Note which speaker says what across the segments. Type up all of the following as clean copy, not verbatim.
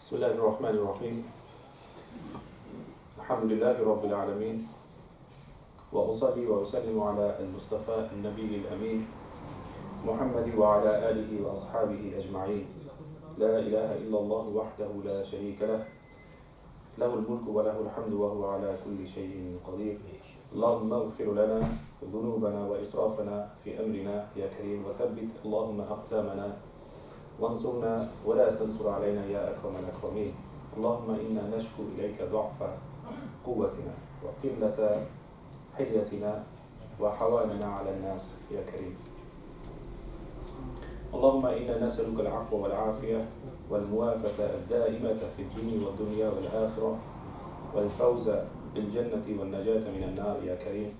Speaker 1: بسم الله الرحمن الرحيم الحمد لله رب العالمين وأصلي وأسلم على المصطفى النبي الأمين محمد وعلى آله وأصحابه أجمعين لا إله إلا الله وحده لا شريك له له الملك وله الحمد وهو على كل شيء قدير اللهم اغفر لنا ذنوبنا وإسرافنا في أمرنا يا كريم وثبت اللهم أقدامنا وانصرنا ولا تنصر علينا يا أكرم الأكرمين اللهم إنا نشكو إليك ضعف قوتنا وقلة حيلتنا وحواننا على الناس يا كريم اللهم إنا نسألك العفو والعافية والموافقة الدائمة في الدين والدنيا والآخرة والفوز بالجنة والنجاة من النار يا كريم.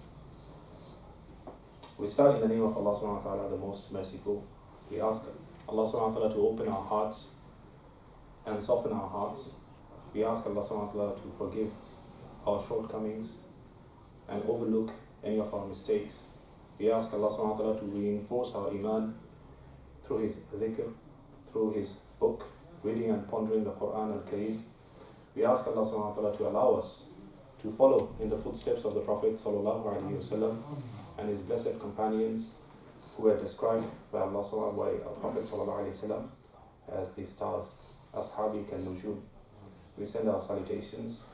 Speaker 1: We start in the name of Allah subhanahu wa ta'ala, the most merciful. We ask Allah subhanahu wa ta'ala to open our hearts and soften our hearts. We ask Allah subhanahu wa ta'ala to forgive our shortcomings and overlook any of our mistakes. We ask Allah subhanahu wa ta'ala to reinforce our iman through His dhikr, through His book, reading and pondering the Quran al-Kareem. We ask Allah subhanahu wa ta'ala to allow us to follow in the footsteps of the Prophet sallallahu alaihi wasallam and his blessed companions who were described by Allah subhanahu wa ta'ala, by our Prophet sallallahu alaihi wasallam as the stars, ashabi kan-nujum. We send our salutations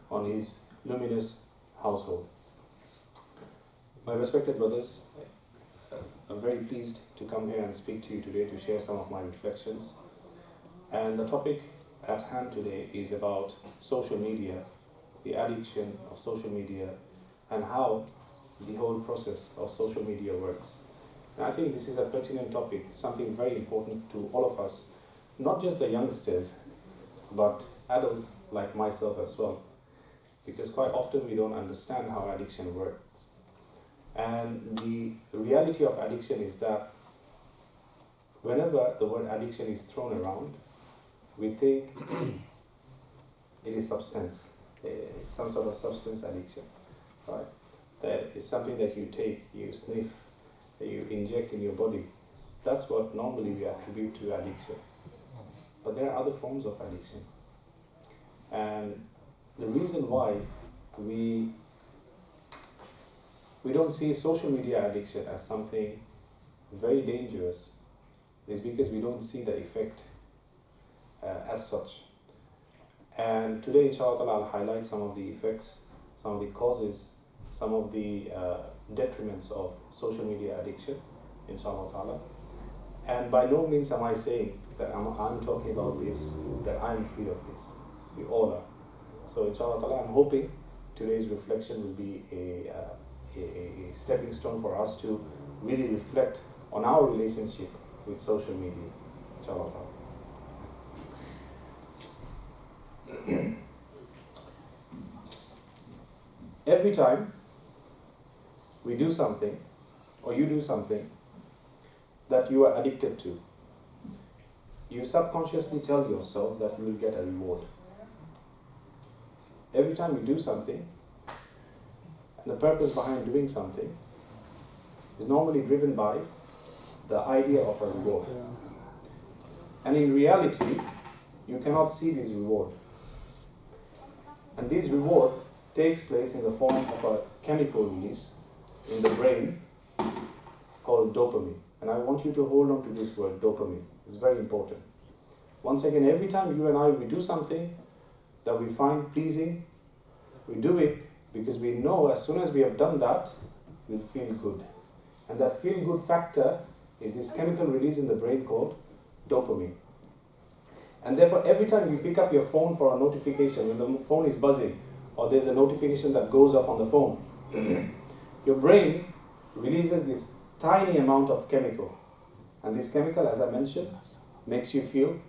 Speaker 1: on his luminous household. My respected brothers, I'm very pleased to come here and speak to you today to share some of my reflections. And the topic at hand today is about social media, the addiction of social media, and how the whole process of social media works. And I think this is a pertinent topic, something very important to all of us, not just the youngsters, but adults like myself as well. Because quite often we don't understand how addiction works. And the reality of addiction is that whenever the word addiction is thrown around, we think it is substance, some sort of substance addiction, right? That is something that you take, you sniff, you inject in your body. That's what normally we attribute to addiction. But there are other forms of addiction. And the reason why we don't see social media addiction as something very dangerous is because we don't see the effect as such. And today, inshallah, I'll highlight some of the effects, some of the causes, some of the detriments of social media addiction, inshallah. And by no means am I saying that I'm talking about this, that I'm free of this. We all are. So, inshallah, I'm hoping today's reflection will be a stepping stone for us to really reflect on our relationship with social media, inshallah. Every time we do something, or you do something that you are addicted to, you subconsciously tell yourself that you will get a reward. Every time you do something, and the purpose behind doing something is normally driven by the idea of a reward. And in reality, you cannot see this reward. And this reward takes place in the form of a chemical release in the brain called dopamine. And I want you to hold on to this word, dopamine. It's very important. Once again, every time you and I, we do something that we find pleasing, we do it because we know as soon as we have done that, we'll feel good. And that feel good factor is this chemical release in the brain called dopamine. And therefore, every time you pick up your phone for a notification, when the phone is buzzing, or there's a notification that goes off on the phone, your brain releases this tiny amount of chemical. And this chemical, as I mentioned, makes you feel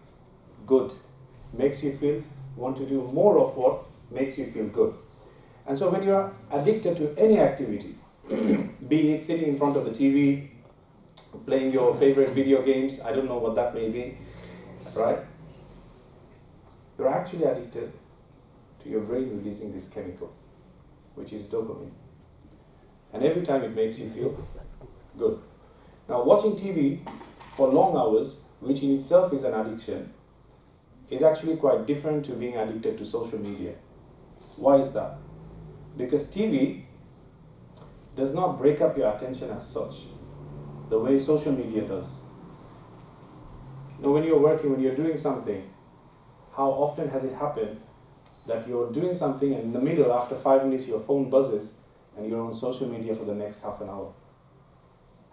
Speaker 1: good. Makes you feel, want to do more of what makes you feel good. And so when you are addicted to any activity, be it sitting in front of the TV, playing your favorite video games, I don't know what that may be, right? You're actually addicted to your brain releasing this chemical, which is dopamine. And every time it makes you feel good. Now, watching TV for long hours, which in itself is an addiction, is actually quite different to being addicted to social media. Why is that? Because TV does not break up your attention as such, the way social media does. When you're working, when you're doing something, how often has it happened that you're doing something and in the middle, after 5 minutes, your phone buzzes and you're on social media for the next half an hour?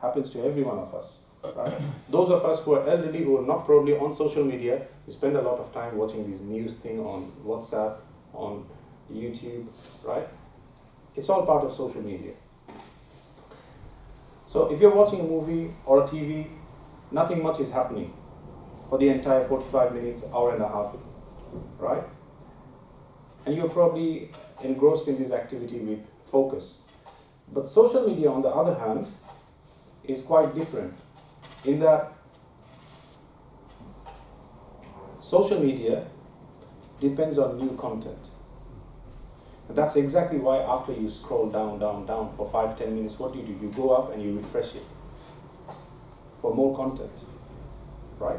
Speaker 1: Happens to every one of us, right? Those of us who are elderly, who are not probably on social media, we spend a lot of time watching these news thing on WhatsApp, on YouTube, right? It's all part of social media. So if you're watching a movie or a TV, nothing much is happening for the entire 45 minutes, hour and a half, right? And you're probably engrossed in this activity with focus. But social media, on the other hand, is quite different in that social media depends on new content. And that's exactly why after you scroll down for 5-10 minutes, what do? You go up and you refresh it for more content, right?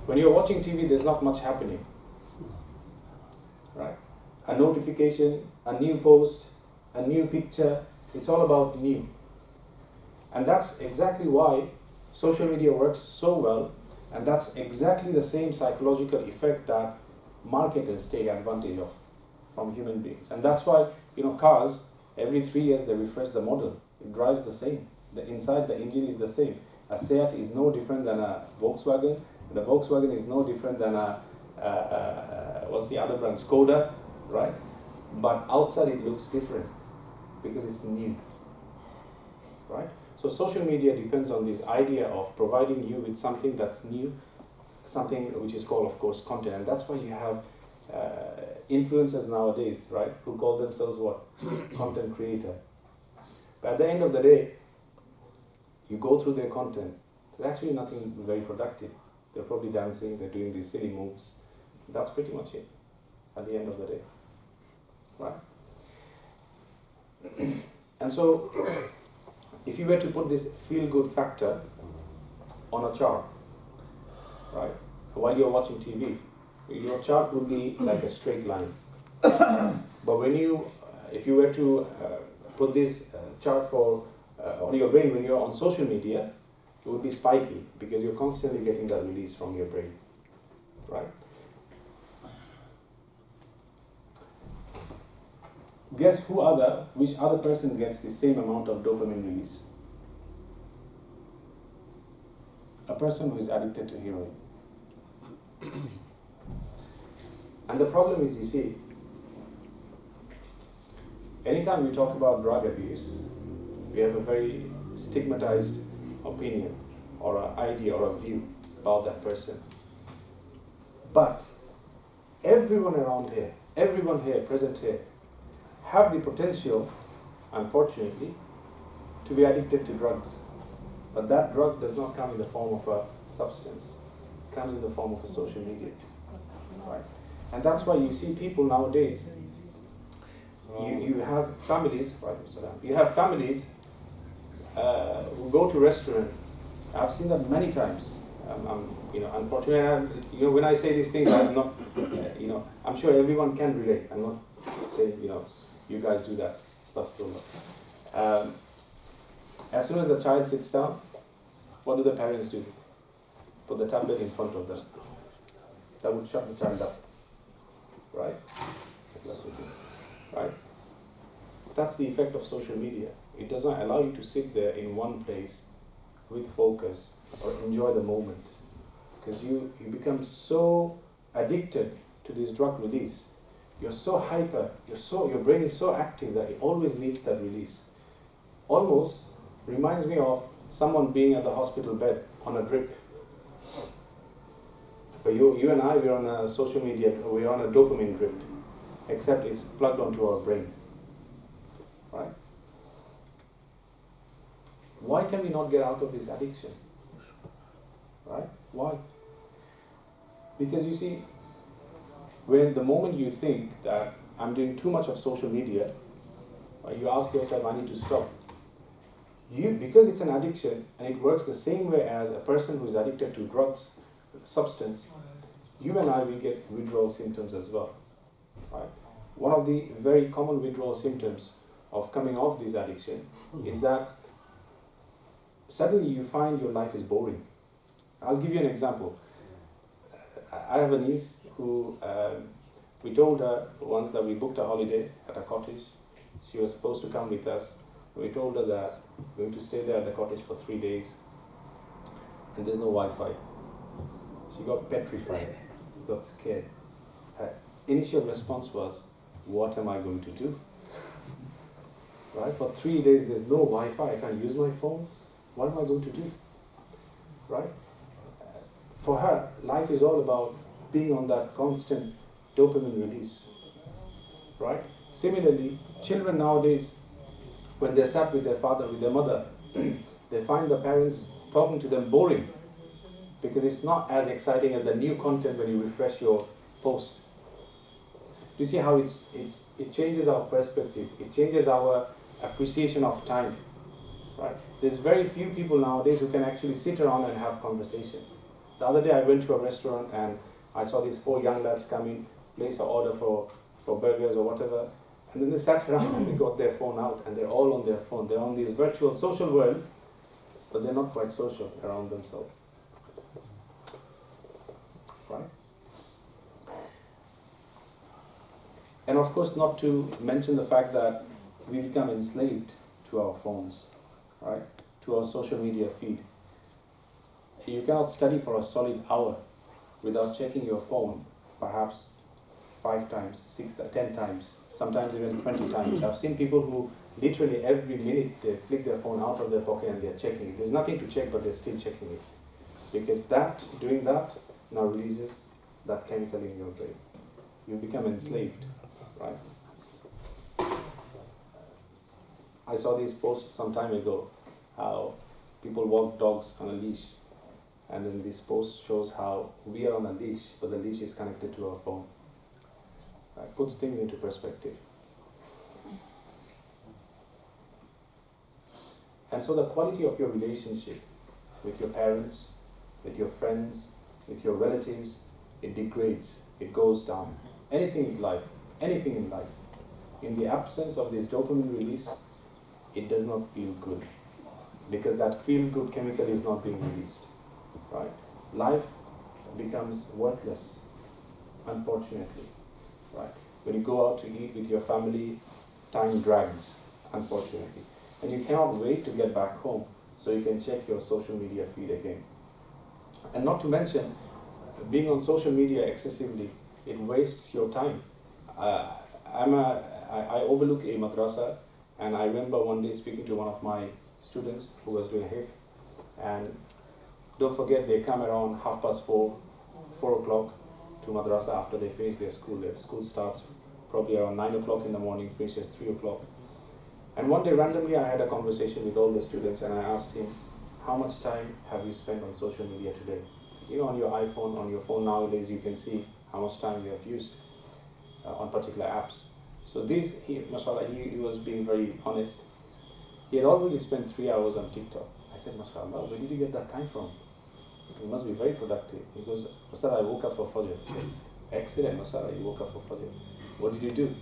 Speaker 1: When you're watching TV, there's not much happening, right? A notification, a new post, a new picture, it's all about new. And that's exactly why social media works so well, and that's exactly the same psychological effect that marketers take advantage of from human beings. And that's why, cars, every 3 years they refresh the model. It drives the same. The inside, the engine is the same. A Seat is no different than a Volkswagen. The Volkswagen is no different than what's the other brand? Skoda, right? But outside it looks different because it's new, right? So social media depends on this idea of providing you with something that's new, something which is called, of course, content. And that's why you have influencers nowadays, right, who call themselves what? Content creator. But at the end of the day, you go through their content, there's actually nothing very productive. They're probably dancing, they're doing these silly moves. That's pretty much it at the end of the day, right? And so, if you were to put this feel-good factor on a chart, right, while you're watching TV, your chart would be like a straight line. But if you were to put this chart on your brain when you're on social media, it would be spiky because you're constantly getting that release from your brain, right? Guess which other person gets the same amount of dopamine release? A person who is addicted to heroin. And the problem is, you see, anytime we talk about drug abuse, we have a very stigmatized opinion or an idea or a view about that person. But everyone around here, everyone here, present here, have the potential, unfortunately, to be addicted to drugs. But that drug does not come in the form of a substance. It comes in the form of a social media. Right? And that's why you see people nowadays, you have families, who go to restaurant. I've seen that many times. Unfortunately, when I say these things, I'm not, I'm sure everyone can relate. I'm not saying, you guys do that stuff. As soon as the child sits down, what do the parents do? Put the tablet in front of them. That would shut the child up. Right? Right? That's the effect of social media. It doesn't allow you to sit there in one place with focus or enjoy the moment. Because you become so addicted to this drug release. You're so hyper, your brain is so active that it always needs that release. Almost reminds me of someone being at the hospital bed on a drip. But you and I, we're on a social media, we're on a dopamine drip, except it's plugged onto our brain. Right? Why can we not get out of this addiction? Right? Why? Because you see, when the moment you think that I'm doing too much of social media, you ask yourself, I need to stop. Because it's an addiction and it works the same way as a person who is addicted to drugs, substance, you and I will get withdrawal symptoms as well, right? One of the very common withdrawal symptoms of coming off this addiction is that suddenly you find your life is boring. I'll give you an example. I have a niece who, we told her once that we booked a holiday at a cottage. She was supposed to come with us. We told her that we're going to stay there at the cottage for 3 days and there's no Wi-Fi. She got petrified, she got scared. Her initial response was, what am I going to do? Right? For 3 days there's no Wi-Fi, I can't use my phone. What am I going to do? Right? For her, life is all about being on that constant dopamine release. Right? Similarly, children nowadays, when they're sat with their father, with their mother, they find the parents talking to them boring because it's not as exciting as the new content when you refresh your post. You see how it changes our perspective, it changes our appreciation of time. Right? There's very few people nowadays who can actually sit around and have conversation. The other day I went to a restaurant and I saw these 4 young lads come in, place an order for burgers or whatever, and then they sat around and they got their phone out and they're all on their phone. They're on this virtual social world, but they're not quite social around themselves. Right? And of course, not to mention the fact that we become enslaved to our phones, right? To our social media feed. You cannot study for a solid hour without checking your phone, perhaps 5 times, 6, 10 times, sometimes even 20 times. I've seen people who literally every minute they flick their phone out of their pocket and they're checking it. There's nothing to check, but they're still checking it. Because doing that now releases that chemical in your brain. You become enslaved, right? I saw these posts some time ago, how people walk dogs on a leash. And then this post shows how we are on a leash, but the leash is connected to our phone. Puts things into perspective. And so the quality of your relationship with your parents, with your friends, with your relatives, it degrades, it goes down. Anything in life, in the absence of this dopamine release, it does not feel good. Because that feel-good chemical is not being released. Right? Life becomes worthless, unfortunately. Right? When you go out to eat with your family, time drags, unfortunately. And you cannot wait to get back home so you can check your social media feed again. And not to mention, being on social media excessively, it wastes your time. I overlook a madrasa, and I remember one day speaking to one of my students who was doing hifz, and don't forget they come around 4:30, 4 o'clock to madrasa after they finish their school. Their school starts probably around 9 o'clock in the morning, finishes 3 o'clock. And one day randomly I had a conversation with all the students and I asked him, how much time have you spent on social media today? You know, on your iPhone, on your phone nowadays, you can see how much time you have used on particular apps. So mashallah, he was being very honest. He had already spent 3 hours on TikTok. I said, mashallah, where did you get that time from? You must be very productive. He goes, Ustadh, I woke up for Fajr. I said, excellent, mashallah, you woke up for Fajr. What did you do?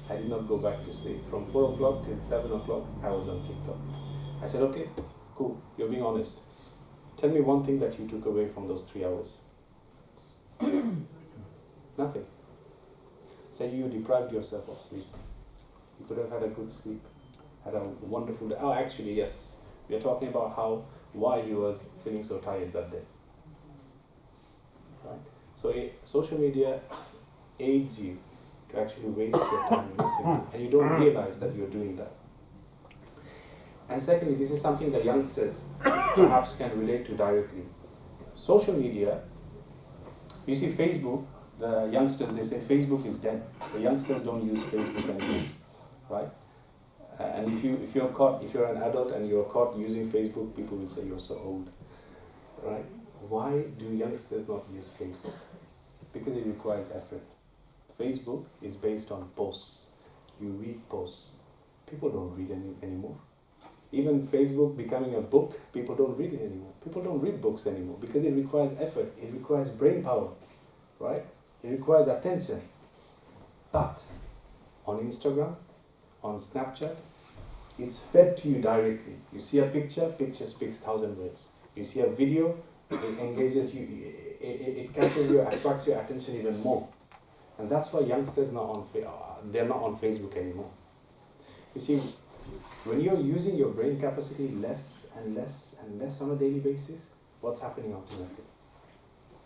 Speaker 1: I did not go back to sleep. From 4 o'clock till 7 o'clock, I was on TikTok. I said, okay, cool, you're being honest. Tell me one thing that you took away from those 3 hours. Nothing. Say you deprived yourself of sleep. You could have had a good sleep, had a wonderful day. Oh, actually, yes. We are talking about why he was feeling so tired that day. Right? So social media aids you to actually waste your time listening, and you don't realize that you're doing that. And secondly, this is something that youngsters perhaps can relate to directly. Social media, you see Facebook, the youngsters, they say Facebook is dead. The youngsters don't use Facebook anymore, right? And if you're an adult and you're caught using Facebook, people will say you're so old, right? Why do youngsters not use Facebook? Because it requires effort. Facebook is based on posts. You read posts. People don't read anymore. Even Facebook becoming a book, people don't read it anymore. People don't read books anymore because it requires effort. It requires brain power, right? It requires attention. But on Instagram, on Snapchat, it's fed to you directly. You see a picture, picture speaks 1,000 words. You see a video, it engages you, it catches you, attracts your attention even more. And that's why youngsters they're not on Facebook anymore. You see, when you're using your brain capacity less and less and less on a daily basis, what's happening ultimately?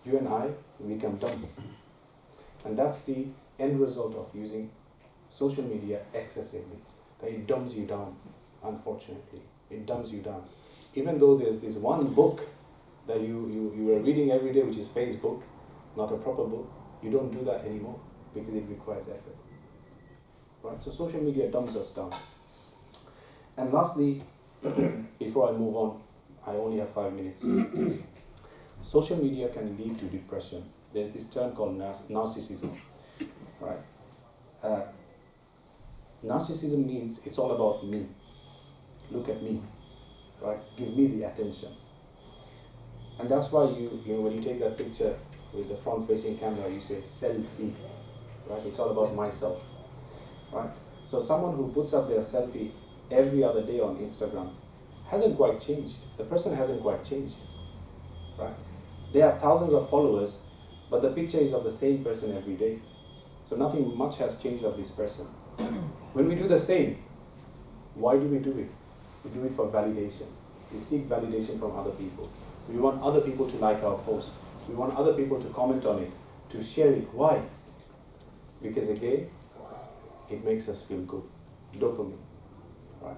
Speaker 1: You and I become dumb. And that's the end result of using social media excessively. That it dumbs you down, unfortunately. It dumbs you down. Even though there's this one book that you are reading every day, which is Facebook, not a proper book, you don't do that anymore because it requires effort. Right? So social media dumbs us down. And lastly, before I move on, I only have 5 minutes. Social media can lead to depression. There's this term called narcissism. Right? Narcissism means it's all about me. Look at me. Right? Give me the attention. And that's why when you take that picture with the front-facing camera, you say selfie. Right? It's all about myself. Right? So someone who puts up their selfie every other day on Instagram hasn't quite changed. The person hasn't quite changed. Right? They have thousands of followers, but the picture is of the same person every day. So nothing much has changed of this person. When we do the same, why do we do it? We do it for validation. We seek validation from other people. We want other people to like our post. We want other people to comment on it, to share it. Why? Because again, it makes us feel good. Dopamine. Right?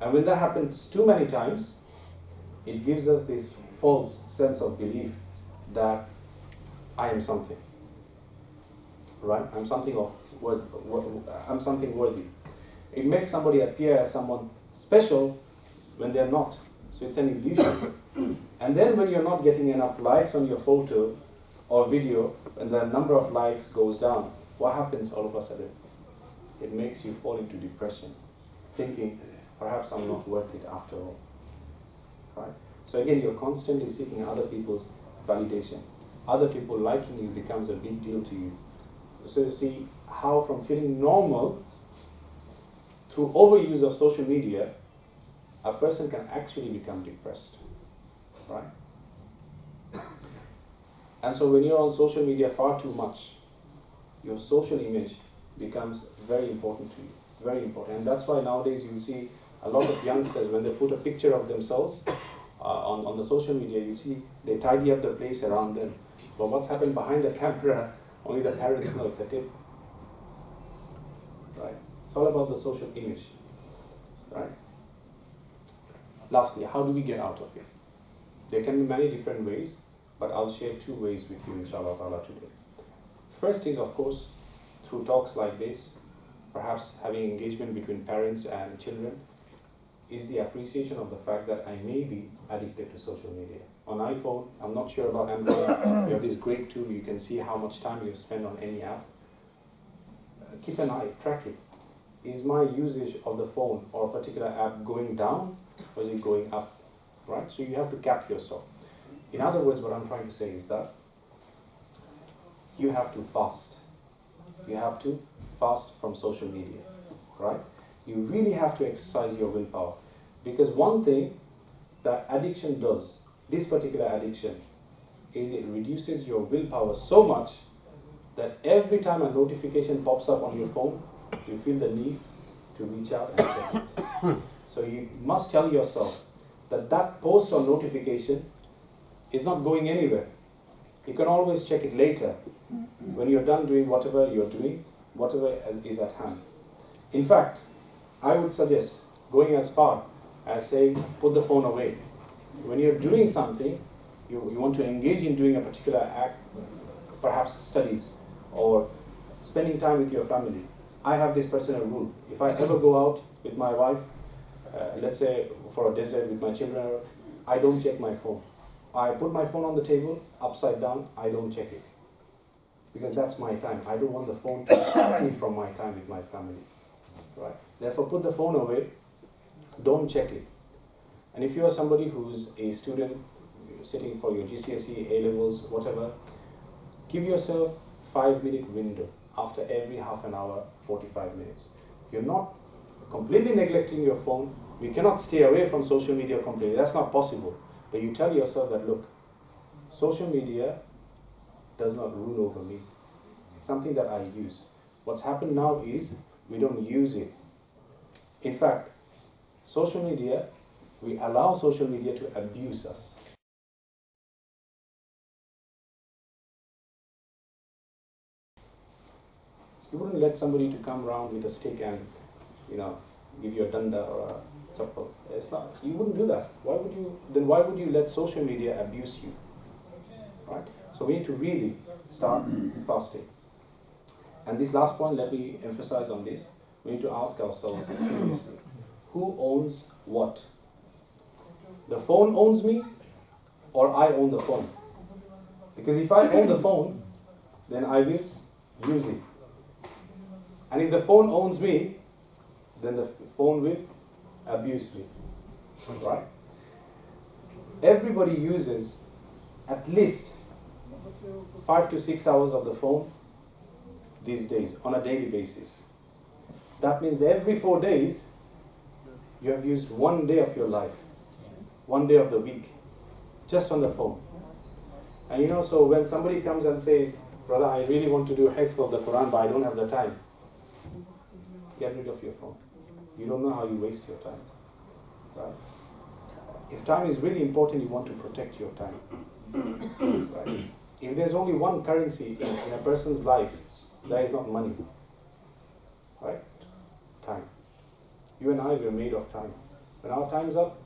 Speaker 1: And when that happens too many times, it gives us this false sense of belief that I am something. Right? I'm something worthy. It makes somebody appear as someone special when they're not. So it's an illusion. And then when you're not getting enough likes on your photo or video, and the number of likes goes down, what happens all of a sudden? It makes you fall into depression, thinking, perhaps I'm not worth it after all. Right? So again, you're constantly seeking other people's validation. Other people liking you becomes a big deal to you. So you see how from feeling normal through overuse of social media, a person can actually become depressed. Right? And so when you're on social media far too much, your social image becomes very important to you. Very important. And that's why nowadays you see a lot of youngsters, when they put a picture of themselves on the social media, you see they tidy up the place around them. But what's happened behind the camera, only the parents know. It's a tip. Right? It's all about the social image. Right? Lastly, how do we get out of it? There can be many different ways, but I'll share 2 ways with you, inshallah ta'ala, today. First is, of course, through talks like this, perhaps having engagement between parents and children, is the appreciation of the fact that I may be addicted to social media. On iPhone, I'm not sure about Android, you have this great tool, you can see how much time you spend on any app. Keep an eye, track it. Is my usage of the phone or a particular app going down, or is it going up? Right? So you have to cap yourself. In other words, what I'm trying to say is that you have to fast. You have to fast from social media. Right? You really have to exercise your willpower. Because one thing that addiction does, this particular addiction, is it reduces your willpower so much that every time a notification pops up on your phone, you feel the need to reach out and check it. So you must tell yourself that that post or notification is not going anywhere. You can always check it later when you're done doing whatever you're doing, whatever is at hand. In fact, I would suggest going as far as saying, put the phone away. When you're doing something, you want to engage in doing a particular act, perhaps studies, or spending time with your family. I have this personal rule. If I ever go out with my wife, let's say for a dessert with my children, I don't check my phone. I put my phone on the table, upside down, I don't check it. Because that's my time. I don't want the phone to steal from my time with my family. Right? Therefore, put the phone away, don't check it. And if you are somebody who's a student, sitting for your GCSE, A-levels, whatever, Give yourself 5-minute window after every half an hour, 45 minutes. You're not completely neglecting your phone. We cannot stay away from social media completely. That's not possible. But you tell yourself that, look, social media does not rule over me. It's something that I use. What's happened now is we don't use it. In fact, social media, we allow social media to abuse us. You wouldn't let somebody to come around with a stick and, give you a danda or a chappal. It's not. You wouldn't do that. Why would you let social media abuse you? Right? So we need to really start fasting. And this last point, let me emphasize on this. We need to ask ourselves seriously, who owns what? The phone owns me, or I own the phone? Because if I own the phone, then I will use it. And if the phone owns me, then the phone will abuse me. Right? Everybody uses at least 5 to 6 hours of the phone these days on a daily basis. That means every 4 days, you have used 1 day of your life, 1 day of the week, just on the phone. And so when somebody comes and says, brother, I really want to do hifz of the Quran, but I don't have the time. Get rid of your phone. You don't know how you waste your time. Right? If time is really important, you want to protect your time. Right? If there's only one currency in a person's life, that is not money. Right? Time. You and I were made of time. When our time's up,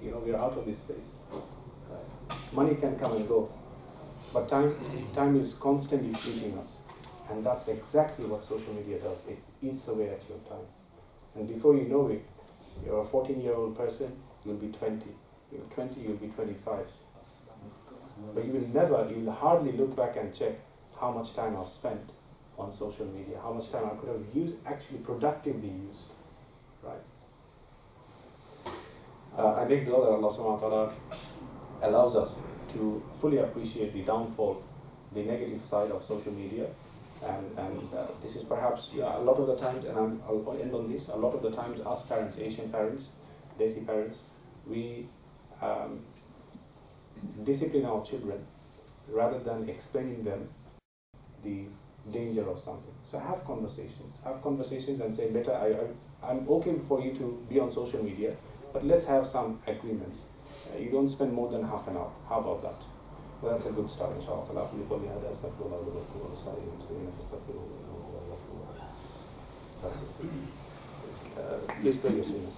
Speaker 1: we are out of this place. Right? Money can come and go. But time is constantly fleeting us. And that's exactly what social media does. It eats away at your time. And before you know it, you're a 14-year-old person, you'll be 20. You're 20, you'll be 25. But you will hardly look back and check how much time I've spent on social media, how much time I could have actually productively used. Right? I make dua that Allah subhanahu wa ta'ala allows us to fully appreciate the downfall, the negative side of social media. And this is perhaps a lot of the times, and I'll end on this, a lot of the times us parents, Asian parents, Desi parents, we discipline our children rather than explaining them the danger of something. So have conversations and say, better, I'm okay for you to be on social media, but let's have some agreements. You don't spend more than half an hour. How about that? Well, that's a good start, inshallah. Please pray your sins.